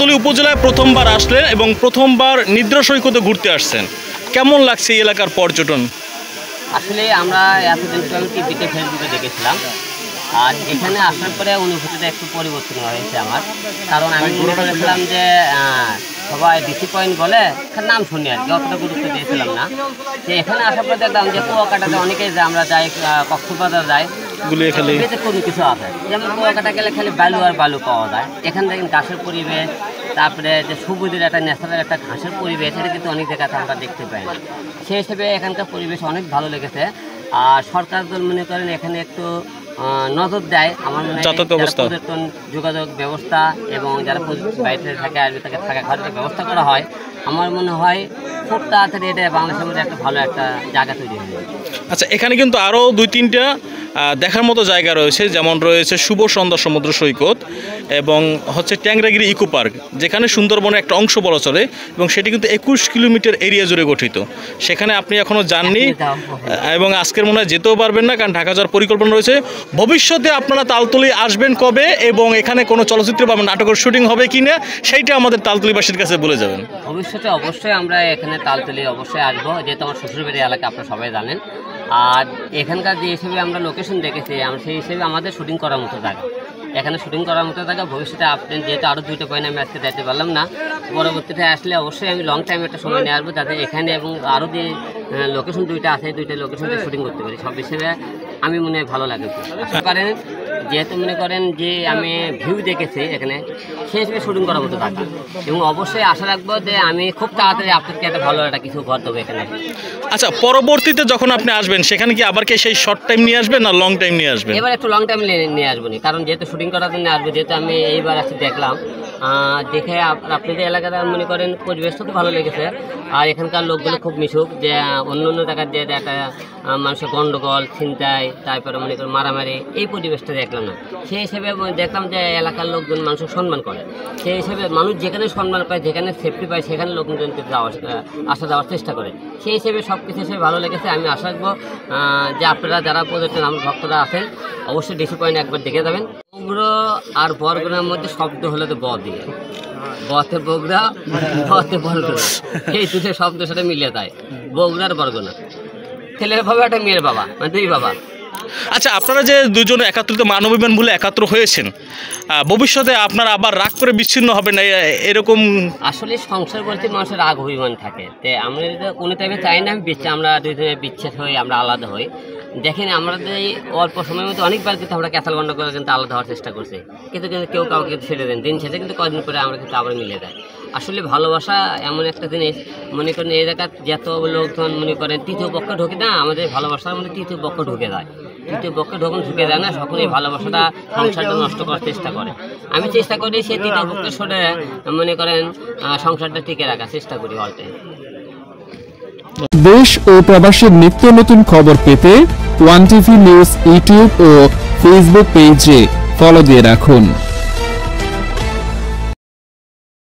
তালতলী উপজেলায় প্রথমবার আসলেন এবং প্রথমবার নিদ্রা সৈকতে ঘুরতে আসছেন, কেমন লাগছে এই এলাকার পর্যটন? আসলে আমরা এতদিন তো আমি টিভিতে ফেসবুকে দেখেছিলাম, আর এখানে আসার পরে অনুভূতিটা একটু পরিবর্তন হয়েছে আমার। কারণ আমি মনে করেছিলাম যে সবাই ডিসি পয়েন্ট বলে নাম শুনি আর কি, অতটা গুরুত্ব দিয়েছিলাম না। যে এখানে আসার পরে দেখলাম যে কুয়াকাটাতে অনেকেই যায়, আমরা যাই কক্সবাজার যাই, কোনো কিছু আছে। যেমন কুয়াকাটা গেলে খালি বালু আর বালু পাওয়া যায়, এখান থেকে ঘাসের পরিবেশ, তারপরে যে সবুজের একটা ন্যাচারাল একটা ঘাসের পরিবেশ, এটা কিন্তু অনেক জায়গাতে আমরা দেখতে পাই না। সেই হিসেবে এখানকার পরিবেশ অনেক ভালো লেগেছে। আর সরকার দল মনে করেন এখানে একটু নজর দেয়, আমার মনে হয় পর্যটন যোগাযোগ ব্যবস্থা এবং যারা বাইরে থাকে আসবে তাকে থাকা খাওয়ার ব্যবস্থা করা হয়, আমার মনে হয় খুব তাড়াতাড়ি এটা বাংলাদেশের মধ্যে একটা ভালো একটা জায়গা তৈরি হয়ে যাবে। আচ্ছা, এখানে কিন্তু আরও 2-3টা দেখার মতো জায়গা রয়েছে, যেমন রয়েছে শুভ সন্ধ্যা সমুদ্র সৈকত এবং হচ্ছে ট্যাংরাগিরি ইকো পার্ক, যেখানে সুন্দরবনের একটা অংশ বলা চলে এবং সেটি কিন্তু 21 কিলোমিটার এরিয়া জুড়ে গঠিত। সেখানে আপনি এখনও যাননি এবং আজকের মনে হয় যেতেও পারবেন না, কারণ ঢাকা যাওয়ার পরিকল্পনা রয়েছে। ভবিষ্যতে আপনারা তালতলী আসবেন কবে এবং এখানে কোনো চলচ্চিত্র বা নাটকের শুটিং হবে কি না সেইটা আমাদের তালতলীবাসীর কাছে বলে যাবেন। ভবিষ্যতে অবশ্যই আমরা এখানে তালতলী অবশ্যই আসবো, যেহেতু আমার শ্বশুরবাড়ি এলাকা আপনারা সবাই জানেন। আর এখানকার যে হিসেবে আমরা লোকেশন দেখেছি, আমরা সেই হিসেবে আমাদের শুটিং করার মতো জায়গা, এখানে শুটিং করার মতো জায়গা। ভবিষ্যতে আপনি যেহেতু আরও 2টা পয়েন্ট আমি আজকে যেতে পারলাম না, পরবর্তীতে আসলে অবশ্যই আমি লং টাইম একটা সময় নিয়ে আসবো, যাতে এখানে এবং আরও যে লোকেশন 2টা আছে 2টা লোকেশনে শুটিং করতে পারি। সব হিসেবে আমি মনে হয় ভালো লাগে পারেন, যেহেতু মনে করেন যে আমি ভিউ দেখেছি এখানে, সেই হিসেবে শুটিং করার মতো জায়গা। এবং অবশ্যই আশা রাখবো যে আমি খুব তাড়াতাড়ি আপনাকে একটা ভালো একটা কিছু ঘর দেবো এখানে। আচ্ছা, পরবর্তীতে যখন আপনি আসবেন সেখানে কি আবার কি সেই শর্ট টাইম নিয়ে আসবেন না লং টাইম নিয়ে আসবেন? এবার একটু লং টাইম নিয়ে আসবো না, কারণ যেহেতু শুটিং করার জন্য আসবো, যেহেতু আমি এইবার আসতে দেখলাম, দেখে আপনাদের এলাকাতে মনে করেন পরিবেশটা তো ভালো লেগেছে। আর এখানকার লোকগুলো খুব মিশুক, যে অন্য অন্য জায়গার যে একটা মানুষের গণ্ডগোল ছিনতাই, তারপরে মনে করেন মারামারি, এই পরিবেশটা দেখলাম না। সেই হিসেবে দেখলাম যে এলাকার লোকজন মানুষের সম্মান করে, সেই হিসেবে মানুষ যেখানে সম্মান পায়, যেখানে সেফটি পায়, সেখানে লোকজনকে আসা যাওয়ার চেষ্টা করে। সেই হিসেবে সব কিছু হিসেবে ভালো লেগেছে। আমি আশা রাখবো যে আপনারা যারা পর্যটন আমার ভক্তরা আছেন অবশ্যই ডিসি পয়েন্ট একবার দেখে যাবেন। বগুড়া আর বরগুনার মধ্যে শব্দ হলো তো ব দিয়ে, বতে বগুড়া, বতে বরগুনা, এই দুটো শব্দের সাথে মিলে যায় বগুড়া আর বরগুনা। ছেলের বাবা একটা মেয়ের বাবা, মানে 2 বাবা। আচ্ছা, আপনারা যে দুজনে একাত্রিত মানবীমান বলে একাত্র হয়েছেন, ভবিষ্যতে আপনারা আবার রাগ করে বিচ্ছিন্ন হবে না এরকম? আসলে সংসার বলতে মানুষের রাগ অভিমান থাকে, তো আমরা কোনো টাইমে চাই না আমরা 2জনে বিচ্ছেদ হই, আমরা আলাদা হই। দেখেন আমরা এই অল্প সময়ের মধ্যে অনেকবার কিন্তু আমরা ক্যাসাল গন্ড করে কিন্তু আলাদা হওয়ার চেষ্টা করছি, কিন্তু কেউ কাউকে ছেড়ে দেন, দিন শেষে কিন্তু কদিন পরে আমরা কিন্তু আবার মিলে যায়। আসলে ভালোবাসা এমন একটা জিনিস, মনে করেন এই জায়গায় যত লোকজন মনে করেন তৃতীয় পক্ষ ঢুকে না, আমাদের ভালোবাসার মধ্যে তৃতীয় পক্ষ ঢুকে যায়। তৃতীয় পক্ষ যখন ঢুকে যায় না, তখন এই ভালোবাসাটা সংসারটা নষ্ট করার চেষ্টা করে। আমি চেষ্টা করি সেই তৃতীয় পক্ষের সরে মনে করেন সংসারটা টিকে রাখার চেষ্টা করি অল টাইম। দেশ ও প্রবাসের নিত্য নতুন খবর পেতে ওয়ান টিভি নিউজ ইউটিউব ও ফেসবুক পেজে ফলো দিয়ে রাখুন।